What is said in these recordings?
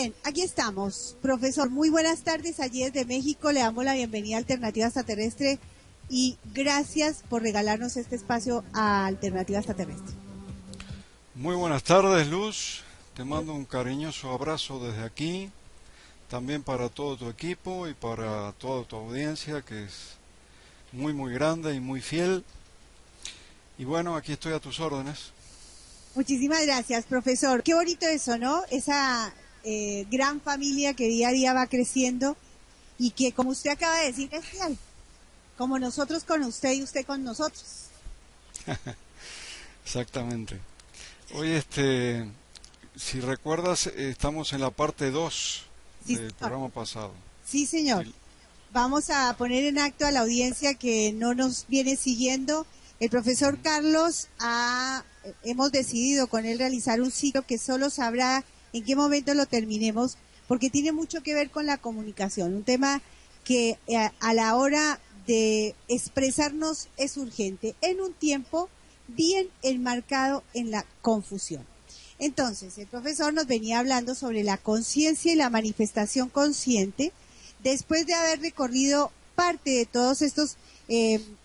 Bien, aquí estamos. Profesor, muy buenas tardes. Allí desde México le damos la bienvenida a Alternativa Extraterrestre y gracias por regalarnos este espacio a Alternativa Extraterrestre. Muy buenas tardes, Luz. Te mando un cariñoso abrazo desde aquí, también para todo tu equipo y para toda tu audiencia, que es muy grande y muy fiel. Y bueno, aquí estoy a tus órdenes. Muchísimas gracias, profesor. Qué bonito eso, ¿no? Esa gran familia que día a día va creciendo y que, como usted acaba de decir, es real. Como nosotros con usted y usted con nosotros. Exactamente. Hoy, si recuerdas, estamos en la parte 2 Sí, del señor. programa pasado. Sí, señor. Vamos a poner en acto a la audiencia que no nos viene siguiendo. El profesor Carlos hemos decidido con él realizar un ciclo que solo sabrá en qué momento lo terminemos, porque tiene mucho que ver con la comunicación, un tema que a la hora de expresarnos es urgente, en un tiempo bien enmarcado en la confusión. Entonces, el profesor nos venía hablando sobre la conciencia y la manifestación consciente, después de haber recorrido parte de todos estos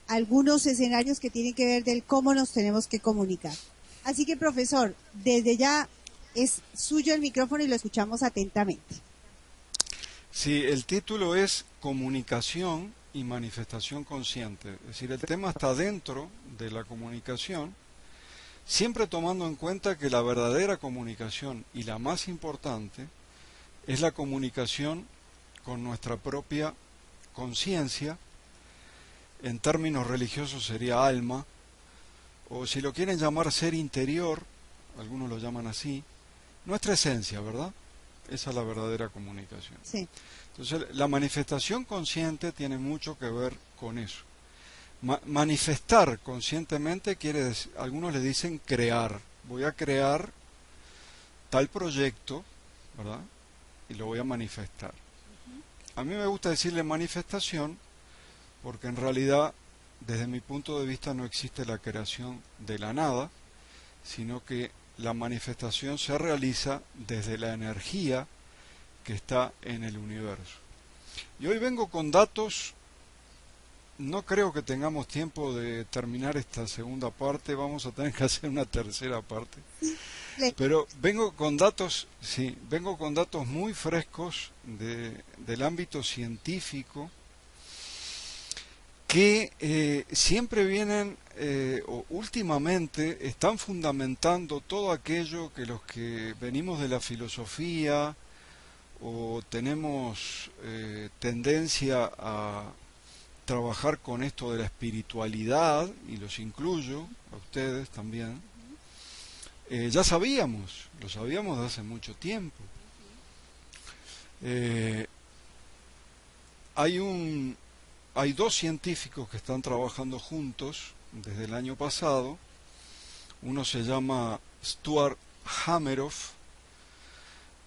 algunos escenarios que tienen que ver del cómo nos tenemos que comunicar. Así que, profesor, desde ya es suyo el micrófono y lo escuchamos atentamente. Sí, el título es Comunicación y Manifestación Consciente. Es decir, el tema está dentro de la comunicación, siempre tomando en cuenta que la verdadera comunicación y la más importante es la comunicación con nuestra propia conciencia. En términos religiosos sería alma, o si lo quieren llamar ser interior, algunos lo llaman así, nuestra esencia, ¿verdad? Esa es la verdadera comunicación. Sí. Entonces, la manifestación consciente tiene mucho que ver con eso. Manifestar conscientemente quiere decir, algunos le dicen crear. Voy a crear tal proyecto, ¿verdad? Y lo voy a manifestar. A mí me gusta decirle manifestación porque en realidad, desde mi punto de vista, no existe la creación de la nada, sino que la manifestación se realiza desde la energía que está en el universo. Y hoy vengo con datos, no creo que tengamos tiempo de terminar esta segunda parte, vamos a tener que hacer una tercera parte. Pero vengo con datos, sí, vengo con datos muy frescos del ámbito científico que siempre vienen o últimamente están fundamentando todo aquello que los que venimos de la filosofía o tenemos tendencia a trabajar con esto de la espiritualidad, y los incluyo a ustedes también, ya sabíamos, lo sabíamos de hace mucho tiempo. Hay dos científicos que están trabajando juntos desde el año pasado. Uno se llama Stuart Hameroff,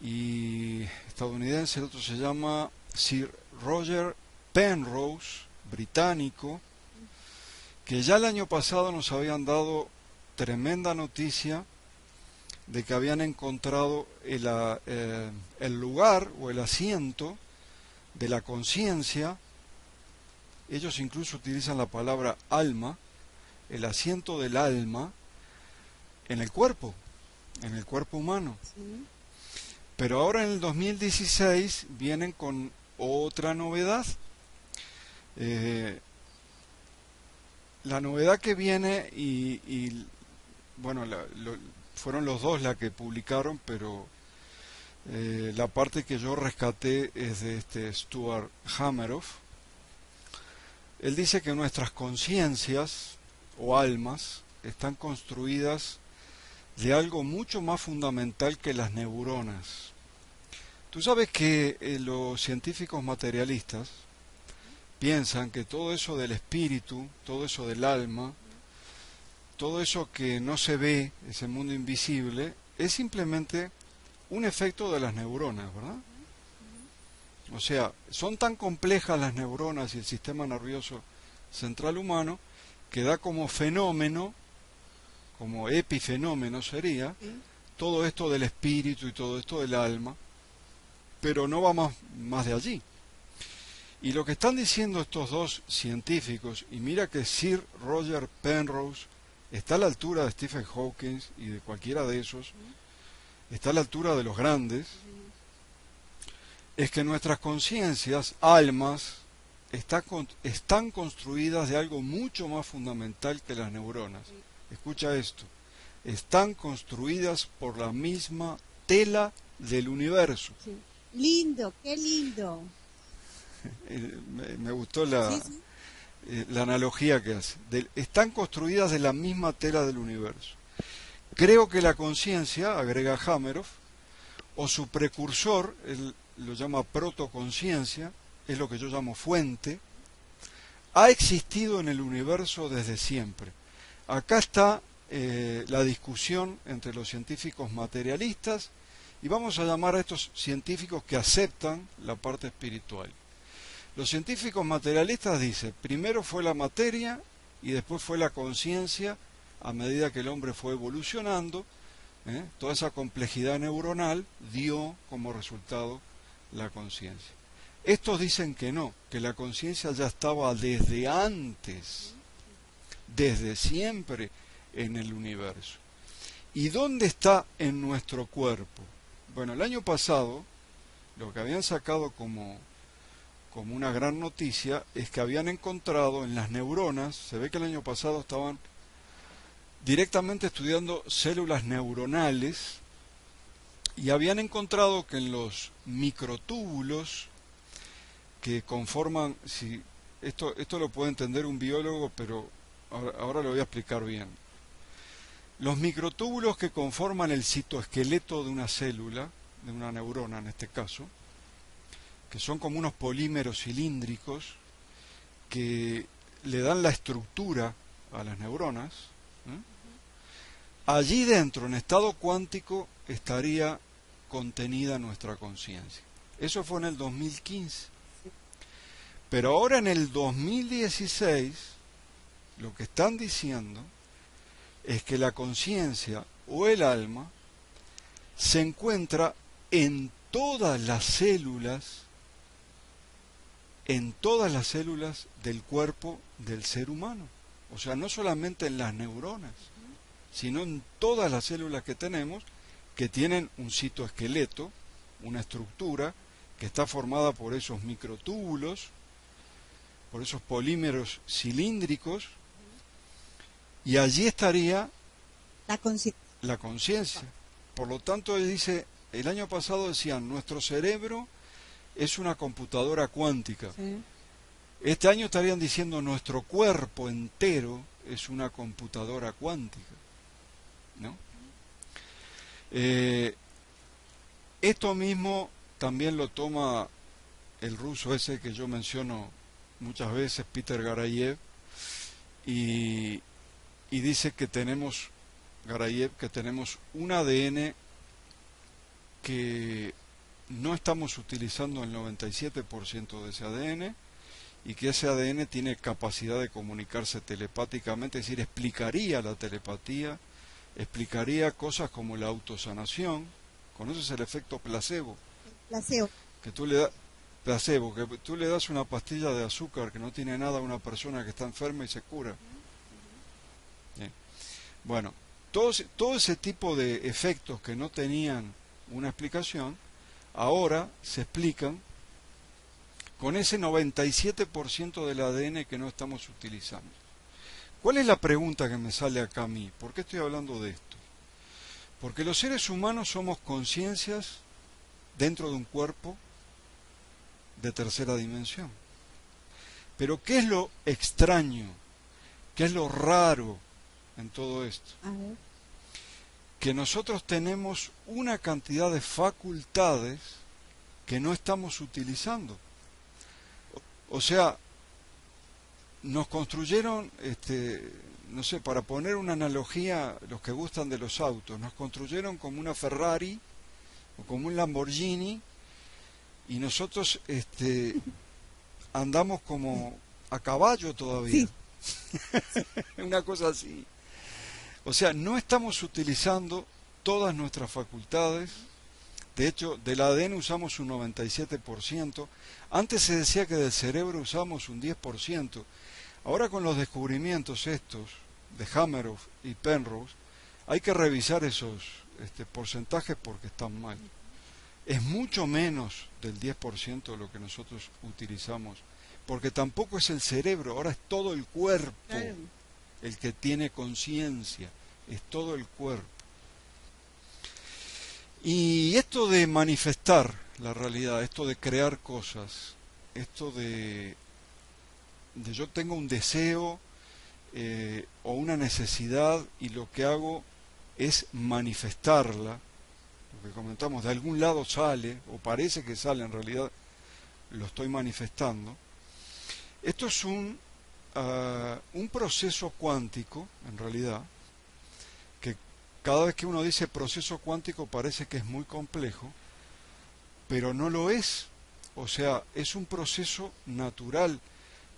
y estadounidense. El otro se llama Sir Roger Penrose, británico, que ya el año pasado nos habían dado tremenda noticia de que habían encontrado el lugar o el asiento de la conciencia. Ellos incluso utilizan la palabra alma, el asiento del alma en el cuerpo humano. Sí. Pero ahora en el 2016 vienen con otra novedad. La novedad que viene, bueno, fueron los dos la que publicaron, pero la parte que yo rescaté es de este Stuart Hameroff. Él dice que nuestras conciencias o almas están construidas de algo mucho más fundamental que las neuronas. Tú sabes que los científicos materialistas piensan que todo eso del espíritu, todo eso del alma, todo eso que no se ve, ese mundo invisible, es simplemente un efecto de las neuronas, ¿verdad? O sea, son tan complejas las neuronas y el sistema nervioso central humano que da como fenómeno, como epifenómeno sería, todo esto del espíritu y todo esto del alma, pero no va más de allí. Y lo que están diciendo estos dos científicos, y mira que Sir Roger Penrose está a la altura de Stephen Hawking y de cualquiera de esos, está a la altura de los grandes, es que nuestras conciencias, almas, están construidas de algo mucho más fundamental que las neuronas. Escucha esto, están construidas por la misma tela del universo. Sí. Lindo, qué lindo. Me gustó Sí, sí. la analogía que hace. Están construidas de la misma tela del universo. Creo que la conciencia, agrega Hameroff, o su precursor, él lo llama protoconciencia, es lo que yo llamo fuente, ha existido en el universo desde siempre. Acá está la discusión entre los científicos materialistas y vamos a llamar a estos científicos que aceptan la parte espiritual. Los científicos materialistas dicen, primero fue la materia y después fue la conciencia a medida que el hombre fue evolucionando, toda esa complejidad neuronal dio como resultado la conciencia. Estos dicen que no, que la conciencia ya estaba desde antes, desde siempre en el universo. ¿Y dónde está en nuestro cuerpo? Bueno, el año pasado, lo que habían sacado como una gran noticia es que habían encontrado en las neuronas, se ve que el año pasado estaban directamente estudiando células neuronales y habían encontrado que en los microtúbulos que conforman, si esto lo puede entender un biólogo, pero ahora lo voy a explicar bien. Los microtúbulos que conforman el citoesqueleto de una célula, de una neurona en este caso, que son como unos polímeros cilíndricos que le dan la estructura a las neuronas, allí dentro, en estado cuántico, estaría contenida nuestra conciencia. Eso fue en el 2015. Pero ahora en el 2016, lo que están diciendo es que la conciencia o el alma se encuentra en todas las células del cuerpo del ser humano. O sea, no solamente en las neuronas, sino en todas las células que tenemos, que tienen un citoesqueleto, una estructura que está formada por esos microtúbulos, por esos polímeros cilíndricos, y allí estaría la conciencia. Por lo tanto, él dice, el año pasado decían, nuestro cerebro es una computadora cuántica. Sí. Este año estarían diciendo, nuestro cuerpo entero es una computadora cuántica, ¿no? Esto mismo también lo toma el ruso ese que yo menciono muchas veces, Peter Garayev, y dice que tenemos, Garayev, que tenemos un ADN que no estamos utilizando el 97% de ese ADN, y que ese ADN tiene capacidad de comunicarse telepáticamente, es decir, explicaría la telepatía, explicaría cosas como la autosanación. ¿Conoces el efecto placebo? Placebo. Que tú le das una pastilla de azúcar que no tiene nada a una persona que está enferma y se cura. Bien. Bueno, todo ese tipo de efectos que no tenían una explicación, ahora se explican con ese 97% del ADN que no estamos utilizando. ¿Cuál es la pregunta que me sale acá a mí? ¿Por qué estoy hablando de esto? Porque los seres humanos somos conciencias dentro de un cuerpo de tercera dimensión. Pero ¿qué es lo extraño? ¿Qué es lo raro en todo esto? A ver. Que nosotros tenemos una cantidad de facultades que no estamos utilizando. O sea, nos construyeron, no sé, para poner una analogía, los que gustan de los autos, nos construyeron como una Ferrari o como un Lamborghini y nosotros andamos como a caballo todavía. Sí. Una cosa así. O sea, no estamos utilizando todas nuestras facultades, De hecho, del ADN usamos un 97%. Antes se decía que del cerebro usamos un 10%. Ahora con los descubrimientos estos de Hameroff y Penrose, hay que revisar esos porcentajes porque están mal. Es mucho menos del 10% de lo que nosotros utilizamos, porque tampoco es el cerebro, ahora es todo el cuerpo. Claro. El que tiene conciencia, es todo el cuerpo. Y esto de manifestar la realidad, esto de crear cosas, esto de yo tengo un deseo o una necesidad y lo que hago es manifestarla, lo que comentamos, de algún lado sale, o parece que sale, en realidad lo estoy manifestando. Esto es un proceso cuántico, en realidad, que cada vez que uno dice proceso cuántico parece que es muy complejo, pero no lo es. O sea, es un proceso natural.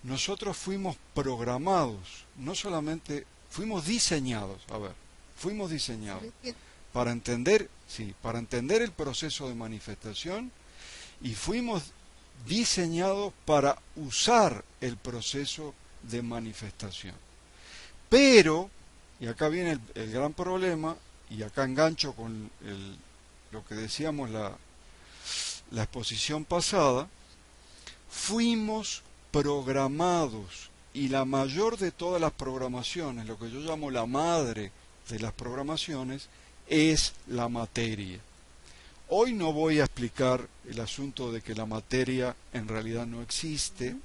Nosotros fuimos programados, no solamente fuimos diseñados, fuimos diseñados para entender el proceso de manifestación, y fuimos diseñados para usar el proceso de manifestación. Pero, y acá viene el gran problema, y acá engancho con lo que decíamos la exposición pasada, fuimos programados, y la mayor de todas las programaciones, lo que yo llamo la madre de las programaciones, es la materia. Hoy no voy a explicar el asunto de que la materia en realidad no existe,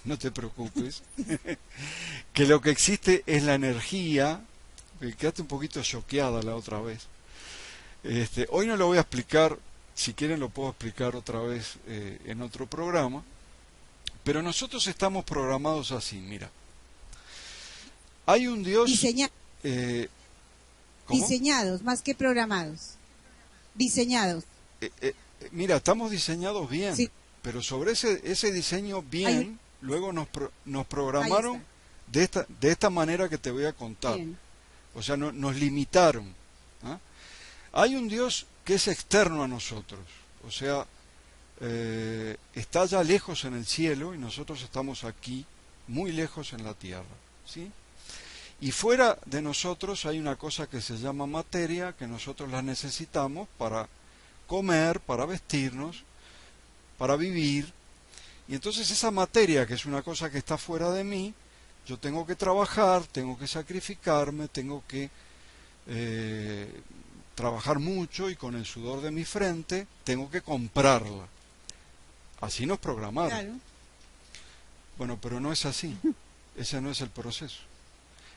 no te preocupes, que lo que existe es la energía. Quedaste un poquito choqueada la otra vez. Hoy no lo voy a explicar, si quieren lo puedo explicar otra vez en otro programa, pero nosotros estamos programados así, mira. Hay un Dios... Diseñados, más que programados. Diseñados. Mira, estamos diseñados bien, sí, pero sobre ese diseño bien, luego nos programaron de esta manera que te voy a contar. Bien. O sea, nos limitaron. ¿Ah? Hay un Dios que es externo a nosotros, o sea, está allá lejos en el cielo y nosotros estamos aquí, muy lejos en la tierra, ¿sí? Y fuera de nosotros hay una cosa que se llama materia, que nosotros la necesitamos para comer, para vestirnos, para vivir. Y entonces esa materia, que es una cosa que está fuera de mí, yo tengo que trabajar, tengo que sacrificarme, tengo que trabajar mucho, y con el sudor de mi frente tengo que comprarla. Así nos programaron. Claro. Bueno, pero no es así. Ese no es el proceso.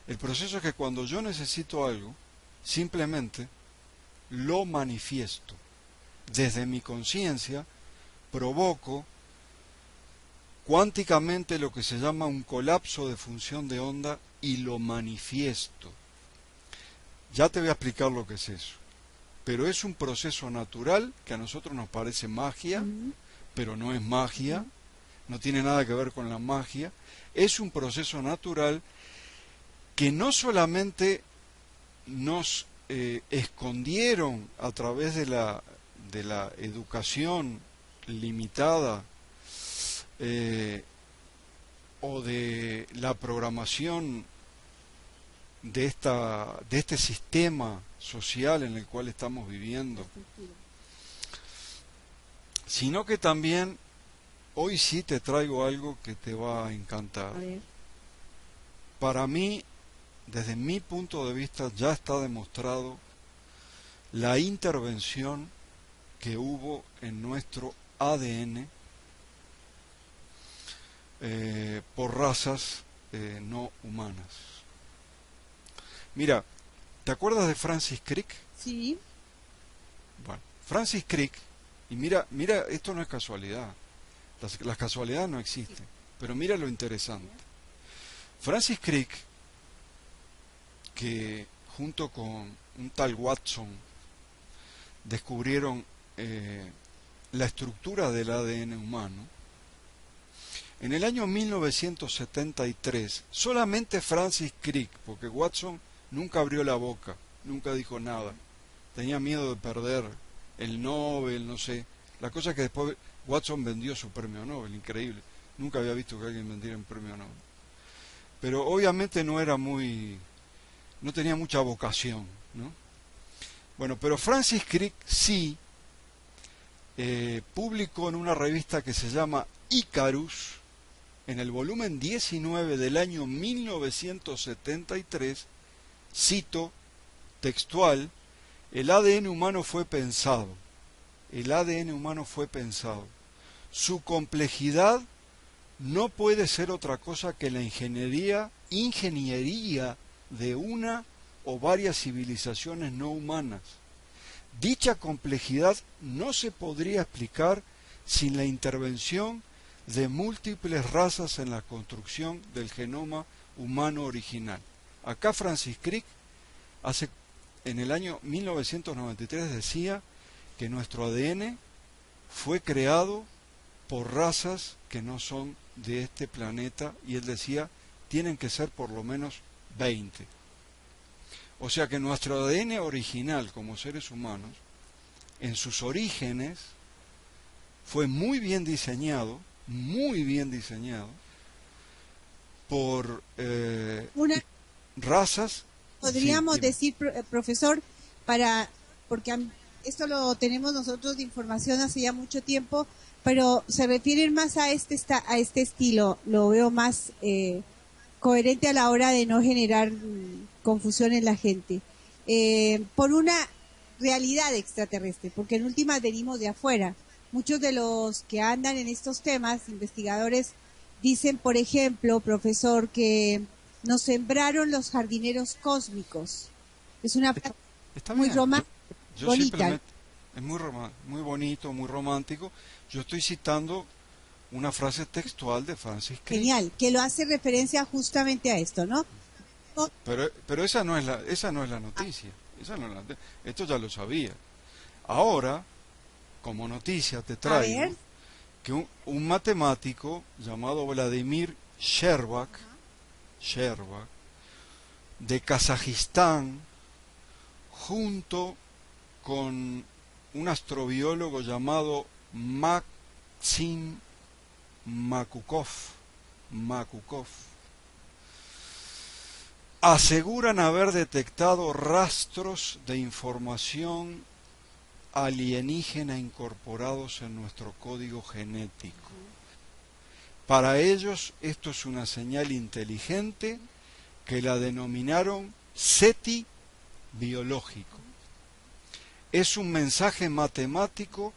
El proceso es que cuando yo necesito algo, simplemente lo manifiesto. Desde mi conciencia provoco cuánticamente lo que se llama un colapso de función de onda y lo manifiesto. Ya te voy a explicar lo que es eso. Pero es un proceso natural que a nosotros nos parece magia, pero no es magia, no tiene nada que ver con la magia. Es un proceso natural que no solamente nos escondieron a través de la educación limitada o de la programación de este sistema social en el cual estamos viviendo, sino que también hoy sí te traigo algo que te va a encantar. Para mí, desde mi punto de vista, ya está demostrado la intervención que hubo en nuestro ADN por razas no humanas. Mira, ¿te acuerdas de Francis Crick? Sí. Bueno, Francis Crick, y mira, esto no es casualidad, las casualidades no existen, pero mira lo interesante. Francis Crick, que junto con un tal Watson descubrieron la estructura del ADN humano, en el año 1973, solamente Francis Crick, porque Watson nunca abrió la boca, nunca dijo nada, tenía miedo de perder el Nobel, no sé. La cosa es que después Watson vendió su premio Nobel, increíble. Nunca había visto que alguien vendiera un premio Nobel. Pero obviamente no tenía mucha vocación, ¿no? Bueno, pero Francis Crick sí publicó en una revista que se llama Icarus, en el volumen 19 del año 1973, cito textual: el ADN humano fue pensado, el ADN humano fue pensado. Su complejidad no puede ser otra cosa que la ingeniería de una o varias civilizaciones no humanas. Dicha complejidad no se podría explicar sin la intervención de múltiples razas en la construcción del genoma humano original. Acá Francis Crick en el año 1993 decía que nuestro ADN fue creado por razas que no son de este planeta, y él decía tienen que ser por lo menos 20. O sea que nuestro ADN original como seres humanos, en sus orígenes, fue muy bien diseñado por razas. Podríamos decir, profesor, porque esto lo tenemos nosotros de información hace ya mucho tiempo, pero se refieren más a este estilo, lo veo más coherente a la hora de no generar confusión en la gente, por una realidad extraterrestre, porque en últimas venimos de afuera. Muchos de los que andan en estos temas, investigadores, dicen, por ejemplo, profesor, que nos sembraron los jardineros cósmicos. Es una frase muy romántica, bonita. Es muy bonito, muy romántico. Yo estoy citando una frase textual de Francis Crick. Genial, que lo hace referencia justamente a esto, ¿no? Pero esa no es la noticia. Esto ya lo sabía. Ahora, como noticia te traigo que un matemático llamado Vladimir Sherbak, de Kazajistán, junto con un astrobiólogo llamado Maxim Makukov, aseguran haber detectado rastros de información alienígena incorporados en nuestro código genético. Para ellos esto es una señal inteligente que la denominaron SETI biológico. Es un mensaje matemático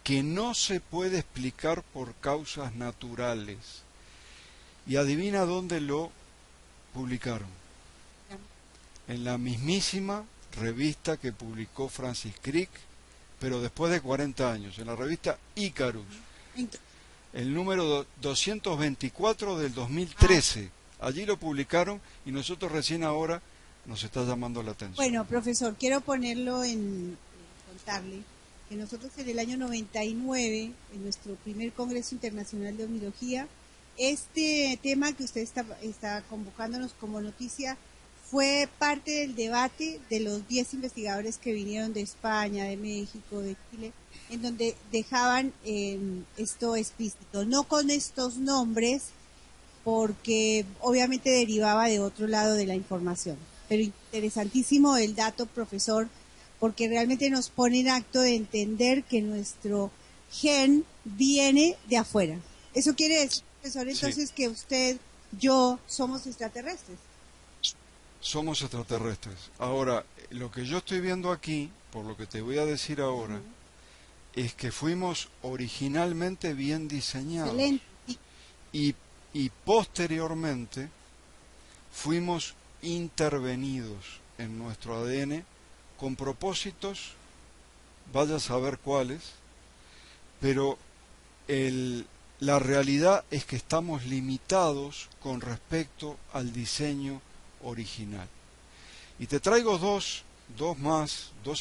que no se puede explicar por causas naturales. Y adivina dónde lo publicaron. En la mismísima revista que publicó Francis Crick, pero después de 40 años, en la revista Icarus, el número 224 del 2013. Allí lo publicaron y nosotros recién ahora nos está llamando la atención. Bueno, profesor, quiero contarle que nosotros en el año 99, en nuestro primer Congreso Internacional de Omniología, este tema que usted está convocándonos como noticia fue parte del debate de los 10 investigadores que vinieron de España, de México, de Chile, en donde dejaban esto explícito, no con estos nombres, porque obviamente derivaba de otro lado de la información. Pero interesantísimo el dato, profesor, porque realmente nos pone en acto de entender que nuestro gen viene de afuera. Eso quiere decir, profesor, entonces sí, que usted, yo, somos extraterrestres. Somos extraterrestres. Ahora, lo que yo estoy viendo aquí, por lo que te voy a decir ahora, es que fuimos originalmente bien diseñados. Excelente. Y posteriormente fuimos intervenidos en nuestro ADN con propósitos, vaya a saber cuáles, pero la realidad es que estamos limitados con respecto al diseño original. Y te traigo dos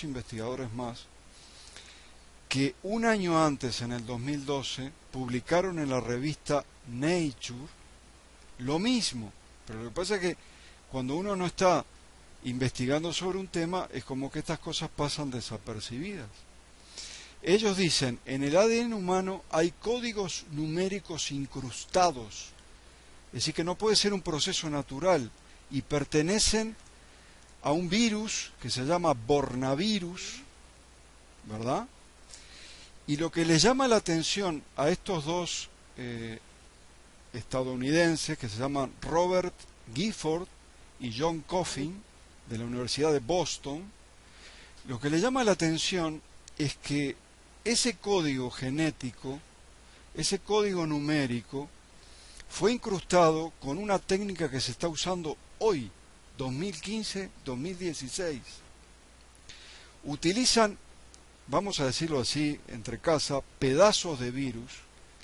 investigadores más, que un año antes, en el 2012, publicaron en la revista Nature lo mismo. Pero lo que pasa es que cuando uno no está investigando sobre un tema, es como que estas cosas pasan desapercibidas. Ellos dicen, en el ADN humano hay códigos numéricos incrustados, es decir, que no puede ser un proceso natural, y pertenecen a un virus que se llama Bornavirus, ¿verdad? Y lo que les llama la atención a estos dos estadounidenses, que se llaman Robert Gifford y John Coffin, de la Universidad de Boston, lo que les llama la atención es que ese código genético, ese código numérico, fue incrustado con una técnica que se está usando hoy, 2015-2016. Utilizan, vamos a decirlo así, entre casa, pedazos de virus,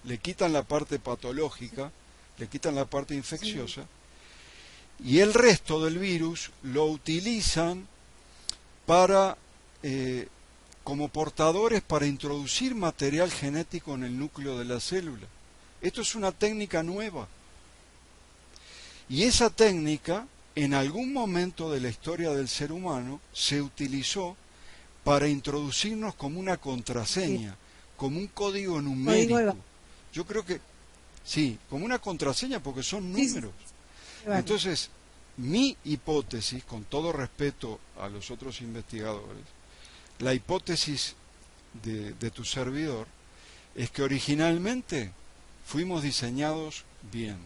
le quitan la parte patológica, le quitan la parte infecciosa, y el resto del virus lo utilizan para como portadores para introducir material genético en el núcleo de la célula. Esto es una técnica nueva. Y esa técnica, en algún momento de la historia del ser humano, se utilizó para introducirnos como una contraseña, como un código numérico. Yo creo que, sí, como una contraseña porque son números. Entonces, mi hipótesis, con todo respeto a los otros investigadores, la hipótesis de tu servidor, es que originalmente fuimos diseñados bien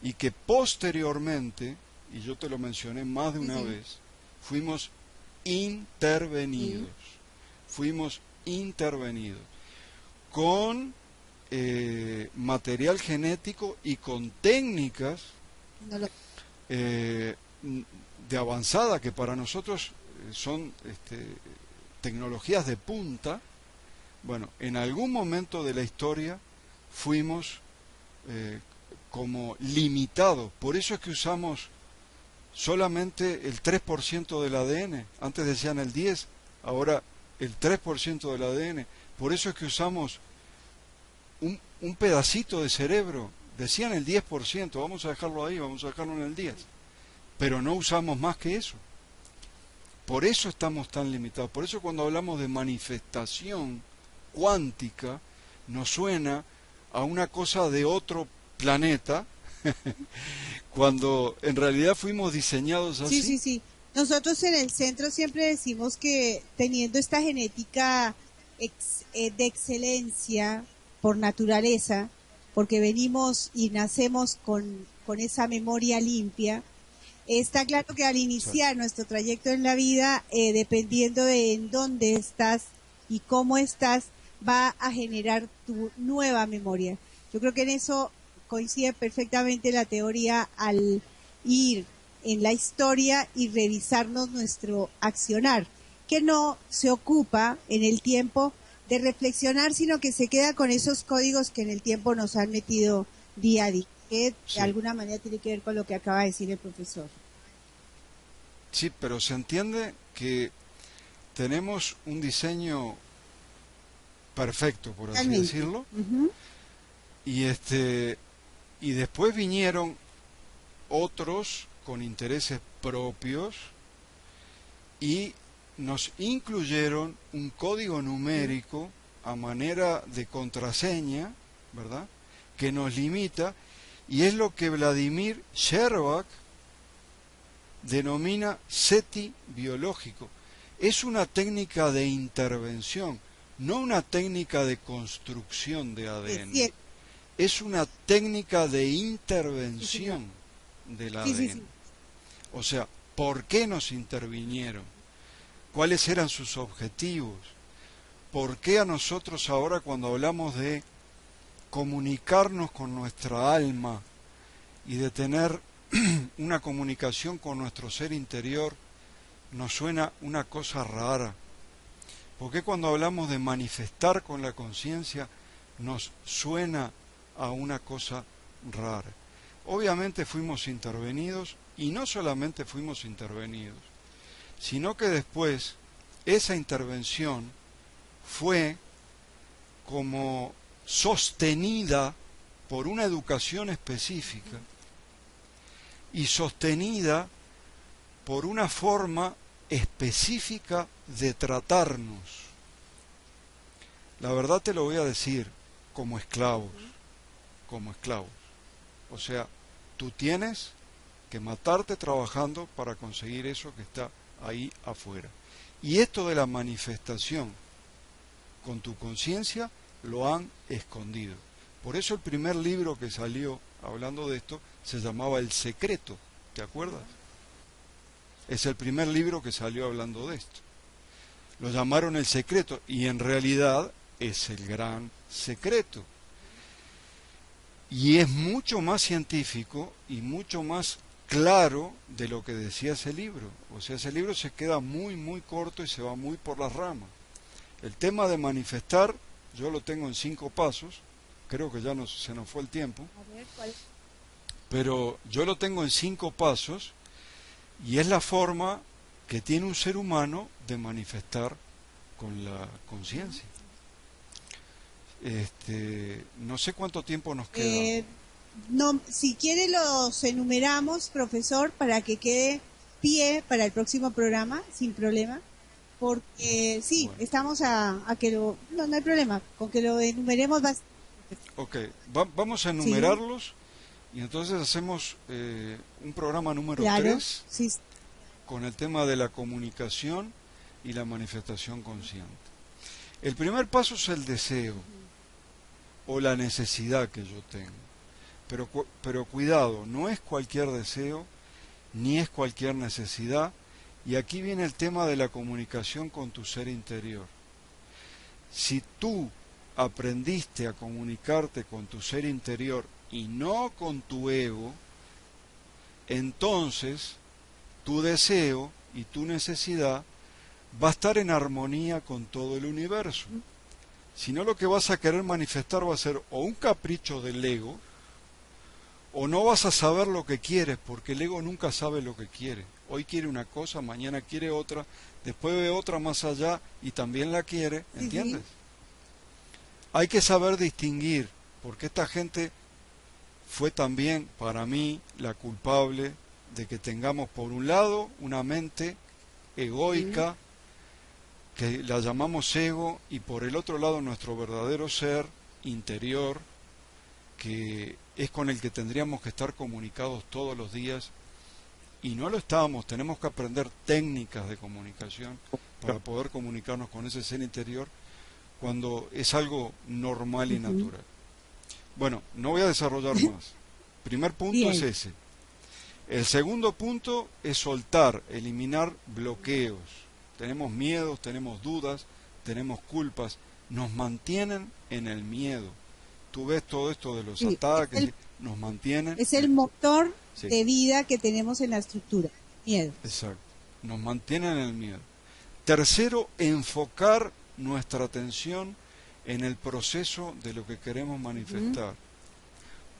y que posteriormente, y yo te lo mencioné más de una vez, fuimos intervenidos, con material genético y con técnicas de avanzada que para nosotros son tecnologías de punta. Bueno, en algún momento de la historia fuimos como limitados, por eso es que usamos solamente el 3% del ADN, antes decían el 10%, ahora el 3% del ADN, por eso es que usamos un pedacito de cerebro, decían el 10%, vamos a dejarlo ahí, vamos a dejarlo en el 10%, pero no usamos más que eso. Por eso estamos tan limitados, por eso cuando hablamos de manifestación cuántica, nos suena a una cosa de otro planeta, cuando en realidad fuimos diseñados así. Sí, sí, sí. Nosotros en el centro siempre decimos que teniendo esta genética de excelencia por naturaleza, porque venimos y nacemos con esa memoria limpia, está claro que al iniciar nuestro trayecto en la vida, dependiendo de en dónde estás y cómo estás, va a generar tu nueva memoria. Yo creo que en eso coincide perfectamente la teoría al ir en la historia y revisarnos nuestro accionar, que no se ocupa en el tiempo de reflexionar, sino que se queda con esos códigos que en el tiempo nos han metido día a día, que de alguna manera tiene que ver con lo que acaba de decir el profesor. Sí, pero se entiende que tenemos un diseño perfecto, por así decirlo, y después vinieron otros con intereses propios y nos incluyeron un código numérico a manera de contraseña, ¿verdad?, que nos limita, y es lo que Vladimir Sherbak denomina SETI biológico. Es una técnica de intervención, no una técnica de construcción de ADN. Es una técnica de intervención del ADN. O sea, ¿por qué nos intervinieron? ¿Cuáles eran sus objetivos? ¿Por qué a nosotros ahora cuando hablamos de comunicarnos con nuestra alma y de tener una comunicación con nuestro ser interior nos suena una cosa rara? ¿Por qué cuando hablamos de manifestar con la conciencia nos suena a una cosa rara? Obviamente fuimos intervenidos, y no solamente fuimos intervenidos, sino que después esa intervención fue como sostenida por una educación específica y sostenida por una forma específica de tratarnos. La verdad te lo voy a decir, como esclavos, como esclavos. O sea, tú tienes que matarte trabajando para conseguir eso que está ahí afuera. Y esto de la manifestación con tu conciencia lo han escondido. Por eso el primer libro que salió hablando de esto se llamaba El Secreto, ¿te acuerdas? Es el primer libro que salió hablando de esto. Lo llamaron El Secreto y en realidad es el gran secreto. Y es mucho más científico y mucho más claro de lo que decía ese libro. O sea, ese libro se queda muy, muy corto y se va muy por las ramas. El tema de manifestar, yo lo tengo en 5 pasos, creo que ya se nos fue el tiempo, A ver, ¿cuál? pero yo lo tengo en 5 pasos y es la forma que tiene un ser humano de manifestar con la conciencia. No sé cuánto tiempo nos queda. No, si quiere los enumeramos, profesor, para que quede pie para el próximo programa, sin problema. Porque sí, Bueno. estamos a que lo... No, no hay problema, con que lo enumeremos bastante. Ok, vamos a enumerarlos y entonces hacemos un programa número Claro, 3 sí. con el tema de la comunicación y la manifestación consciente. El primer paso es el deseo o la necesidad que yo tengo. Pero cuidado, no es cualquier deseo ni es cualquier necesidad. Y aquí viene el tema de la comunicación con tu ser interior. Si tú aprendiste a comunicarte con tu ser interior y no con tu ego, entonces tu deseo y tu necesidad va a estar en armonía con todo el universo. Si no, lo que vas a querer manifestar va a ser o un capricho del ego, o no vas a saber lo que quieres, porque el ego nunca sabe lo que quiere. Hoy quiere una cosa, mañana quiere otra, después ve otra más allá y también la quiere, ¿entiendes? Sí. Hay que saber distinguir, porque esta gente fue también, para mí, la culpable de que tengamos, por un lado, una mente egoica, que la llamamos ego, y por el otro lado, nuestro verdadero ser interior, que es con el que tendríamos que estar comunicados todos los días, y no lo estamos. Tenemos que aprender técnicas de comunicación para poder comunicarnos con ese ser interior cuando es algo normal y natural. Bueno, no voy a desarrollar más. Primer punto es ese. El segundo punto es soltar, eliminar bloqueos. Tenemos miedos, tenemos dudas, tenemos culpas, nos mantienen en el miedo. Tú ves todo esto de los ataques, nos mantienen... Es el motor de vida que tenemos en la estructura, miedo. Exacto, nos mantienen en el miedo. Tercero, enfocar nuestra atención en el proceso de lo que queremos manifestar.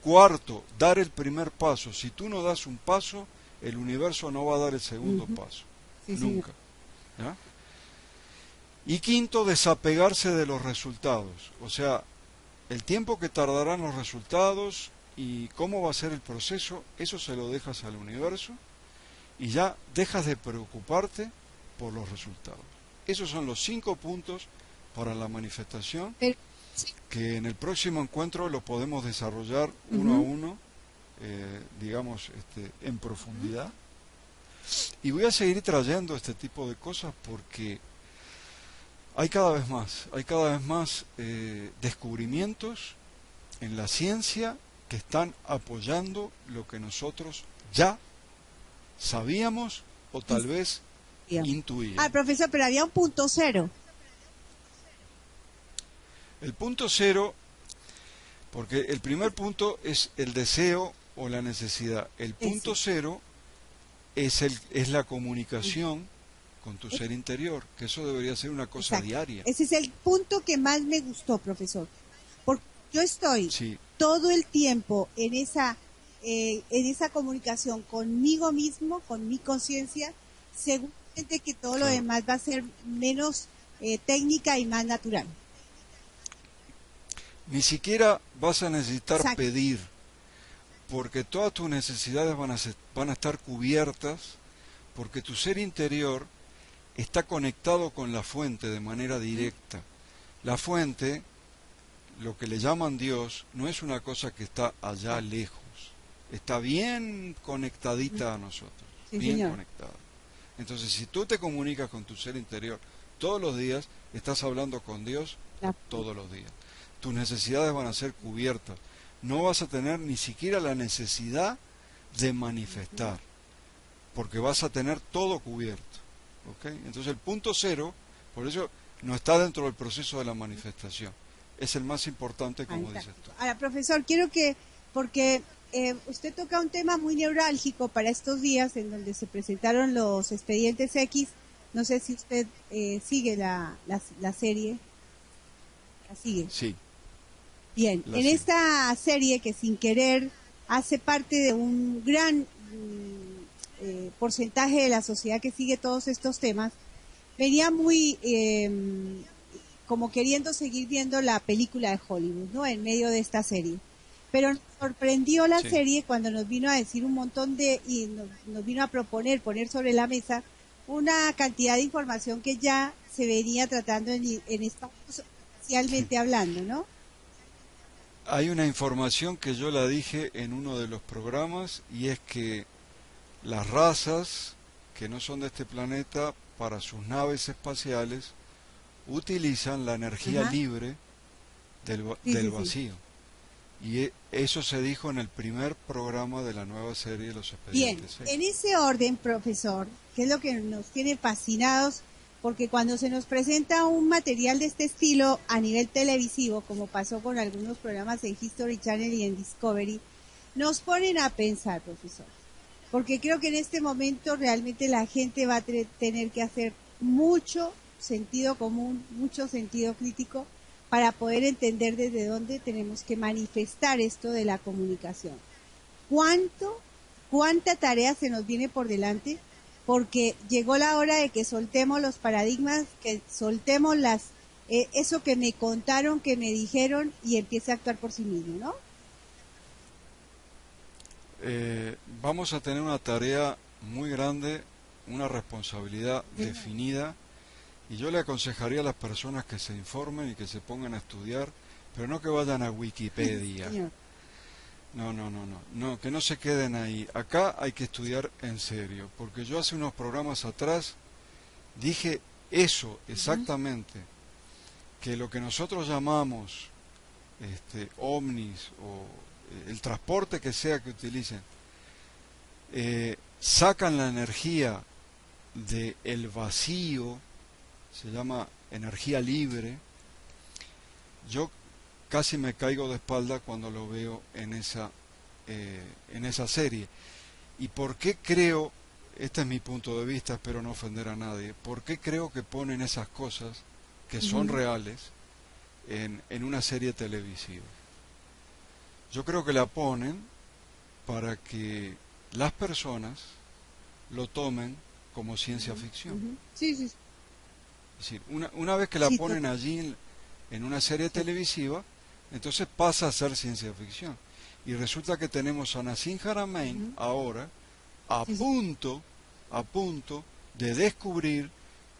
Cuarto, dar el primer paso. Si tú no das un paso, el universo no va a dar el segundo paso. Nunca. ¿Ya? Y quinto, desapegarse de los resultados. O sea, el tiempo que tardarán los resultados y cómo va a ser el proceso, eso se lo dejas al universo y ya dejas de preocuparte por los resultados. Esos son los 5 puntos para la manifestación, que en el próximo encuentro lo podemos desarrollar uno a uno, digamos, en profundidad. Y voy a seguir trayendo este tipo de cosas porque hay cada vez más descubrimientos en la ciencia que están apoyando lo que nosotros ya sabíamos o tal vez intuíamos. Profesor, pero había un punto cero. El punto cero, porque el primer punto es el deseo o la necesidad. El punto cero es la comunicación con tu ser interior, que eso debería ser una cosa diaria. Ese es el punto que más me gustó, profesor. Porque yo estoy todo el tiempo en esa comunicación conmigo mismo, con mi conciencia, seguramente que todo lo demás va a ser menos técnica y más natural. Ni siquiera vas a necesitar pedir, porque todas tus necesidades van a estar cubiertas, porque tu ser interior está conectado con la fuente de manera directa. La fuente, lo que le llaman Dios, no es una cosa que está allá lejos, está bien conectadita a nosotros, Sí, bien señor. conectada. Entonces, si tú te comunicas con tu ser interior todos los días, estás hablando con Dios La- todos los días. Tus necesidades van a ser cubiertas. No vas a tener ni siquiera la necesidad de manifestar, porque vas a tener todo cubierto. ¿Ok? Entonces el punto cero, por eso no está dentro del proceso de la manifestación. Es el más importante, como dices tú. Ahora, profesor, quiero que, porque usted toca un tema muy neurálgico para estos días en donde se presentaron los expedientes X. No sé si usted sigue la serie. ¿La sigue? Sí, Bien, la en sigo. esta serie que sin querer hace parte de un gran porcentaje de la sociedad que sigue todos estos temas, venía muy como queriendo seguir viendo la película de Hollywood, ¿no? En medio de esta serie. Pero nos sorprendió la Sí. serie cuando nos vino a decir un montón y nos vino a proponer, poner sobre la mesa una cantidad de información que ya se venía tratando en espacios socialmente hablando, ¿no? Hay una información que yo la dije en uno de los programas y es que las razas que no son de este planeta para sus naves espaciales utilizan la energía Ajá. libre Sí, del sí, sí. vacío. Y eso se dijo en el primer programa de la nueva serie de los Bien, expedientes en X. ese orden, profesor, que es lo que nos tiene fascinados, porque cuando se nos presenta un material de este estilo a nivel televisivo, como pasó con algunos programas en History Channel y en Discovery, nos ponen a pensar, profesor, porque creo que en este momento realmente la gente va a tener que hacer mucho sentido común, mucho sentido crítico para poder entender desde dónde tenemos que manifestar esto de la comunicación. ¿Cuánto, cuánta tarea se nos viene por delante? Porque llegó la hora de que soltemos los paradigmas, que soltemos eso que me contaron, que me dijeron y empiece a actuar por sí mismo, ¿no? Vamos a tener una tarea muy grande, una responsabilidad definida, y yo le aconsejaría a las personas que se informen y que se pongan a estudiar, pero no que vayan a Wikipedia. Señor. No, que no se queden ahí. Acá hay que estudiar en serio, porque yo hace unos programas atrás dije eso Ujú. exactamente, que lo que nosotros llamamos ovnis o el transporte que sea que utilicen, sacan la energía del vacío, se llama energía libre. Yo casi me caigo de espalda cuando lo veo en esa serie. ¿Y por qué creo, este es mi punto de vista, espero no ofender a nadie, por qué creo que ponen esas cosas que son Ujú. reales en una serie televisiva? Yo creo que la ponen para que las personas lo tomen como ciencia ficción. Ujú. Sí, sí, Es decir, una vez que la sí, ponen allí en una serie sí. televisiva, entonces pasa a ser ciencia ficción. Y resulta que tenemos a Nassim Haramein Ujú. ahora a Sí, sí. punto, a punto de descubrir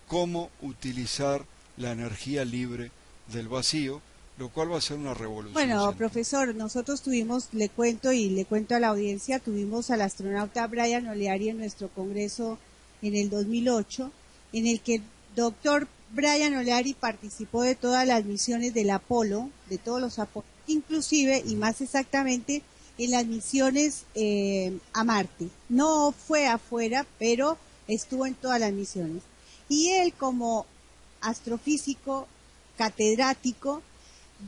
cómo utilizar la energía libre del vacío, lo cual va a ser una revolución Bueno, científica. profesor, nosotros tuvimos, le cuento y le cuento a la audiencia, tuvimos al astronauta Brian Oleari en nuestro congreso en el 2008, en el que el doctor Brian Oleari participó de todas las misiones del Apolo, de todos los Apolo, inclusive y Ujú. más exactamente en las misiones a Marte. No fue afuera, pero estuvo en todas las misiones. Y él como astrofísico, catedrático,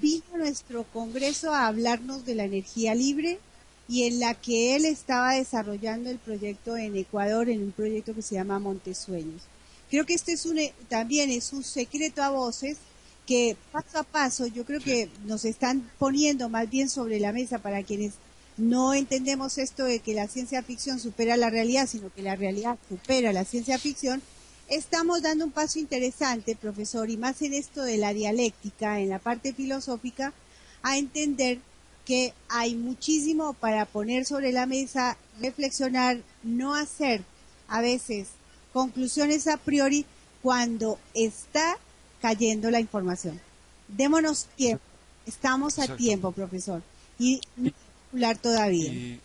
vino a nuestro congreso a hablarnos de la energía libre y en la que él estaba desarrollando el proyecto en Ecuador, en un proyecto que se llama Montesueños. Creo que este es también es un secreto a voces que paso a paso yo creo Sí. que nos están poniendo más bien sobre la mesa para quienes no entendemos esto de que la ciencia ficción supera la realidad, sino que la realidad supera la ciencia ficción. Estamos dando un paso interesante, profesor, y más en esto de la dialéctica, en la parte filosófica, a entender que hay muchísimo para poner sobre la mesa, reflexionar, no hacer a veces conclusiones a priori cuando está cayendo la información. Démonos tiempo. Estamos a Exacto. tiempo, profesor. Y no hablar todavía. Y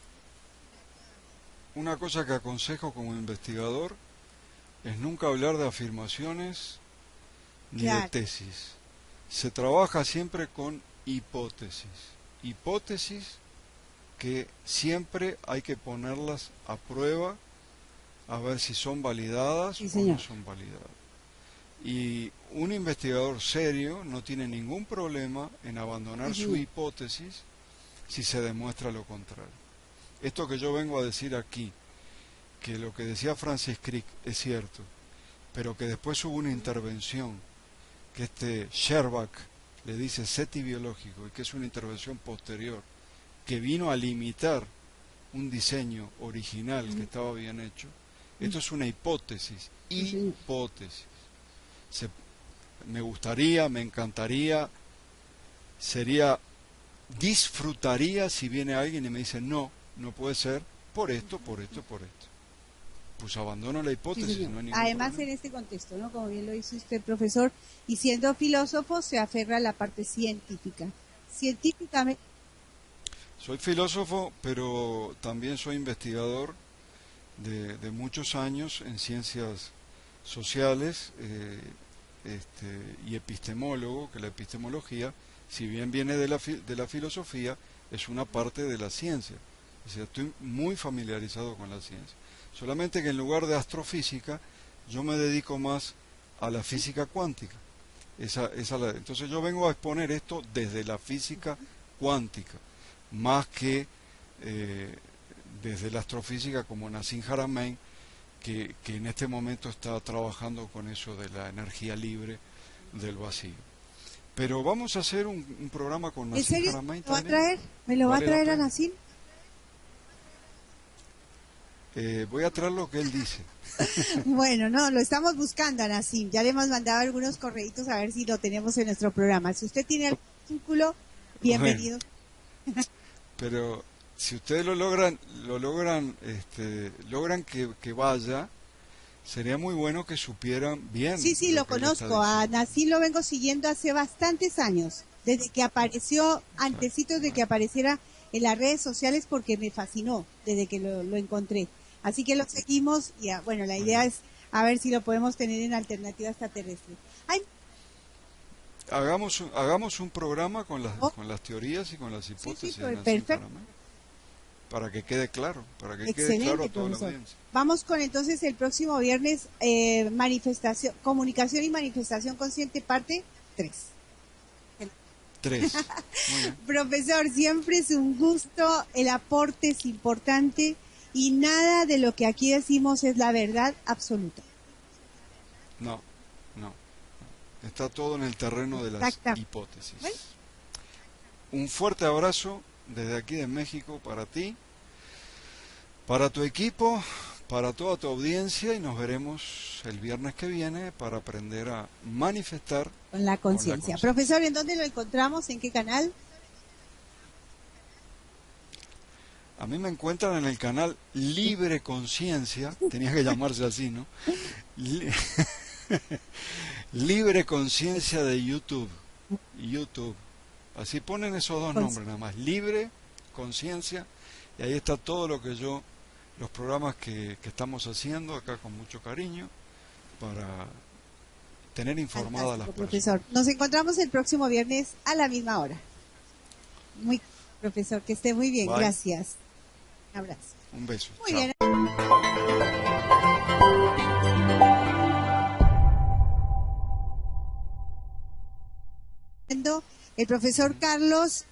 una cosa que aconsejo como investigador es nunca hablar de afirmaciones ni de Claro. tesis. Se trabaja siempre con hipótesis. Hipótesis que siempre hay que ponerlas a prueba a ver si son validadas Sí, o señor. no son validadas. Y un investigador serio no tiene ningún problema en abandonar Sí, su señor. hipótesis si se demuestra lo contrario. Esto que yo vengo a decir aquí, que lo que decía Francis Crick es cierto, pero que después hubo una intervención que Sherbak le dice SETI biológico y que es una intervención posterior que vino a limitar un diseño original que estaba bien hecho. Esto es una hipótesis, hipótesis. Se- Me gustaría, me encantaría, disfrutaría si viene alguien y me dice no, no puede ser por esto, por esto, por esto. Pues abandono la Sí, hipótesis, señor. no hay ningún Además, problema. en este contexto, ¿no? Como bien lo dice usted, profesor, y siendo filósofo, se aferra a la parte científica. Científicamente, Soy filósofo, pero también soy investigador de muchos años en ciencias sociales y epistemólogo, que la epistemología, si bien viene de la filosofía, es una parte de la ciencia. O sea, estoy muy familiarizado con la ciencia. Solamente que en lugar de astrofísica, yo me dedico más a la física cuántica. Entonces yo vengo a exponer esto desde la física cuántica, más que eh, desde la astrofísica como Nassim Haramein, que en este momento está trabajando con eso de la energía libre del vacío. Pero vamos a hacer un programa con ¿en Nassim serio Haramein me lo va a también. traer? ¿Me lo va a ¿Vale la traer a pena? Nacín? Voy a traer lo que él dice. Bueno, no, lo estamos buscando a Nacín. Ya le hemos mandado algunos correitos a ver si lo tenemos en nuestro programa. Si usted tiene algún vínculo, bienvenido. Bueno, pero si ustedes logran que vaya, sería muy bueno que supieran bien Sí, sí, lo lo que él está conozco. A diciendo. Nacín lo vengo siguiendo hace bastantes años, desde que apareció, Exacto. antecitos de que apareciera en las redes sociales, porque me fascinó desde que lo encontré. Así que lo seguimos y bueno, la Muy idea bien. es a ver si lo podemos tener en alternativa extraterrestre. Ay, Hagamos un programa oh, con las teorías y con las sí, hipótesis de pues, Nassim perfecto. Haramein, para que quede claro, para que quede claro a Excelente, toda la profesor. audiencia. Vamos con entonces el próximo viernes, manifestación, comunicación y manifestación consciente, parte 3. 3. Muy bien. Profesor, siempre es un gusto, el aporte es importante y nada de lo que aquí decimos es la verdad absoluta. No, no. Está todo en el terreno de las Exactamente. hipótesis. Bueno, Un fuerte abrazo desde aquí de México para ti, para tu equipo, para toda tu audiencia y nos veremos el viernes que viene para aprender a manifestar con la con la conciencia. conciencia. Profesor, ¿en dónde lo encontramos? ¿En qué canal? A mí me encuentran en el canal Libre Conciencia, tenía que llamarse así, ¿no? Li- Libre Conciencia de YouTube. YouTube. Así ponen esos dos nombres nada más. Libre Conciencia. Y ahí está todo lo que los programas que estamos haciendo acá con mucho cariño para tener informadas a las Fantástico, personas. profesor. Nos encontramos el próximo viernes a la misma hora. Muy, profesor, que esté muy bien. Bye. Gracias. Un abrazo. Un beso. Muy Chao. bien. El profesor Carlos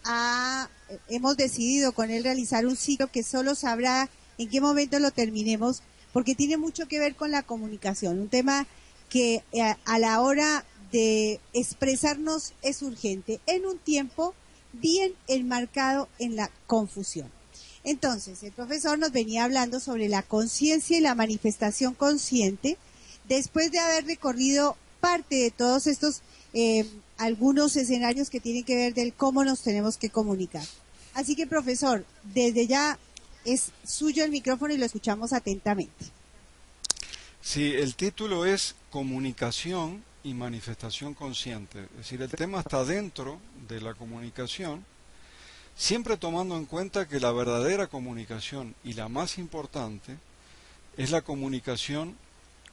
hemos decidido con él realizar un ciclo que solo sabrá en qué momento lo terminemos, porque tiene mucho que ver con la comunicación, un tema que a la hora de expresarnos es urgente en un tiempo bien enmarcado en la confusión. Entonces, el profesor nos venía hablando sobre la conciencia y la manifestación consciente, después de haber recorrido parte de todos estos algunos escenarios que tienen que ver del cómo nos tenemos que comunicar. Así que, profesor, desde ya es suyo el micrófono y lo escuchamos atentamente. Sí, el título es Comunicación y manifestación consciente. Es decir, el tema está dentro de la comunicación, siempre tomando en cuenta que la verdadera comunicación y la más importante es la comunicación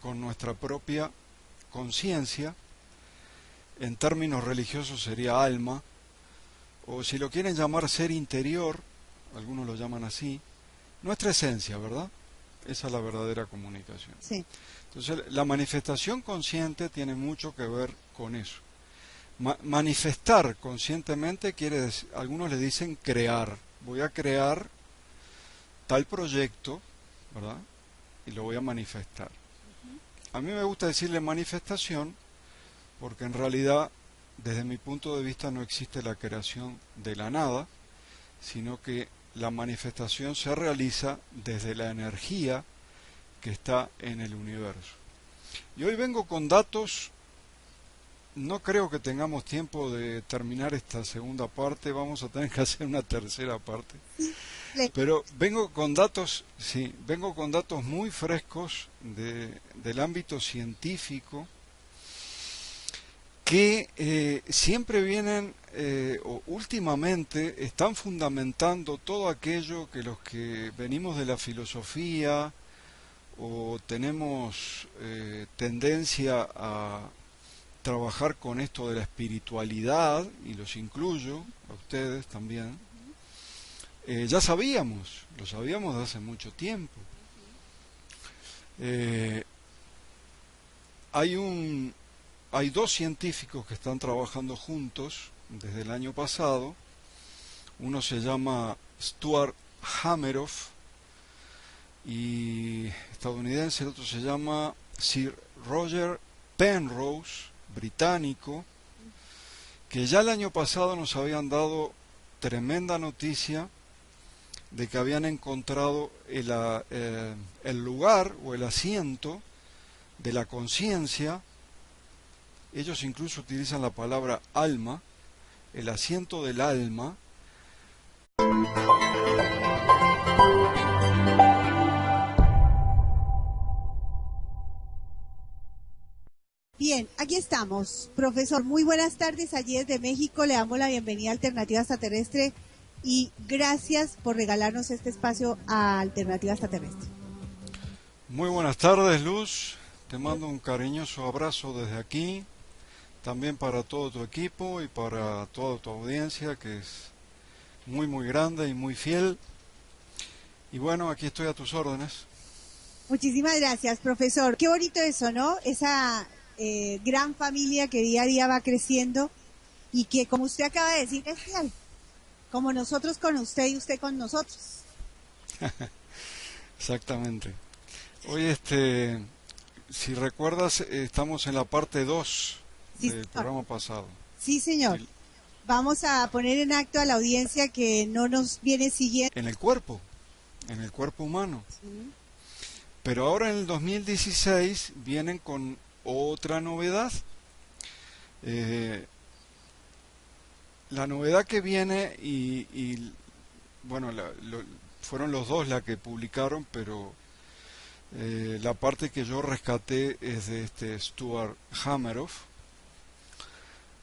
con nuestra propia conciencia. En términos religiosos sería alma, o si lo quieren llamar ser interior, algunos lo llaman así, nuestra esencia, ¿verdad? Esa es la verdadera comunicación. Sí. Entonces, la manifestación consciente tiene mucho que ver con eso. Manifestar conscientemente quiere decir, algunos le dicen crear. Voy a crear tal proyecto, ¿verdad? Y lo voy a manifestar. A mí me gusta decirle manifestación porque en realidad, desde mi punto de vista, no existe la creación de la nada, sino que la manifestación se realiza desde la energía que está en el universo. Y hoy vengo con datos, no creo que tengamos tiempo de terminar esta segunda parte, vamos a tener que hacer una tercera parte. Pero vengo con datos, sí, vengo con datos muy frescos del ámbito científico que siempre vienen o últimamente están fundamentando todo aquello que los que venimos de la filosofía o tenemos tendencia a trabajar con esto de la espiritualidad, y los incluyo a ustedes también, ya sabíamos, lo sabíamos de hace mucho tiempo. Hay dos científicos que están trabajando juntos desde el año pasado. Uno se llama Stuart Hameroff, y estadounidense. El otro se llama Sir Roger Penrose, británico, que ya el año pasado nos habían dado tremenda noticia de que habían encontrado el lugar o el asiento de la conciencia. Ellos incluso utilizan la palabra alma, el asiento del alma. Bien, aquí estamos. Profesor, muy buenas tardes. Allí desde México le damos la bienvenida a Alternativa Extraterrestre y gracias por regalarnos este espacio a Alternativa Extraterrestre. Muy buenas tardes, Luz. Te mando un cariñoso abrazo desde aquí, también para todo tu equipo y para toda tu audiencia, que es muy, muy grande y muy fiel. Y bueno, aquí estoy a tus órdenes. Muchísimas gracias, profesor. Qué bonito eso, ¿no? Esa gran familia que día a día va creciendo y que, como usted acaba de decir, es real. Como nosotros con usted y usted con nosotros. Exactamente. Hoy, si recuerdas, estamos en la parte 2 del programa pasado. Sí, señor. Sí. Vamos a poner en acto a la audiencia que no nos viene siguiendo. En el cuerpo humano. Sí. Pero ahora en el 2016 vienen con otra novedad. La novedad que viene, y bueno, fueron los dos la que publicaron, pero la parte que yo rescaté es de Stuart Hameroff.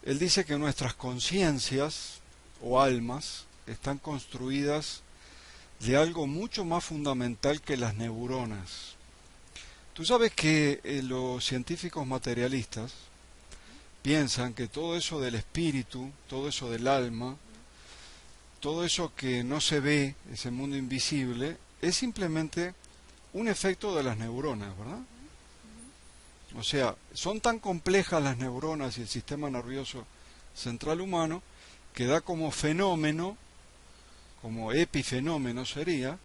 Él dice que nuestras conciencias o almas están construidas de algo mucho más fundamental que las neuronas. Tú sabes que los científicos materialistas piensan que todo eso del espíritu, todo eso del alma, todo eso que no se ve, ese mundo invisible, es simplemente un efecto de las neuronas, ¿verdad? O sea, son tan complejas las neuronas y el sistema nervioso central humano que da como fenómeno, como epifenómeno sería,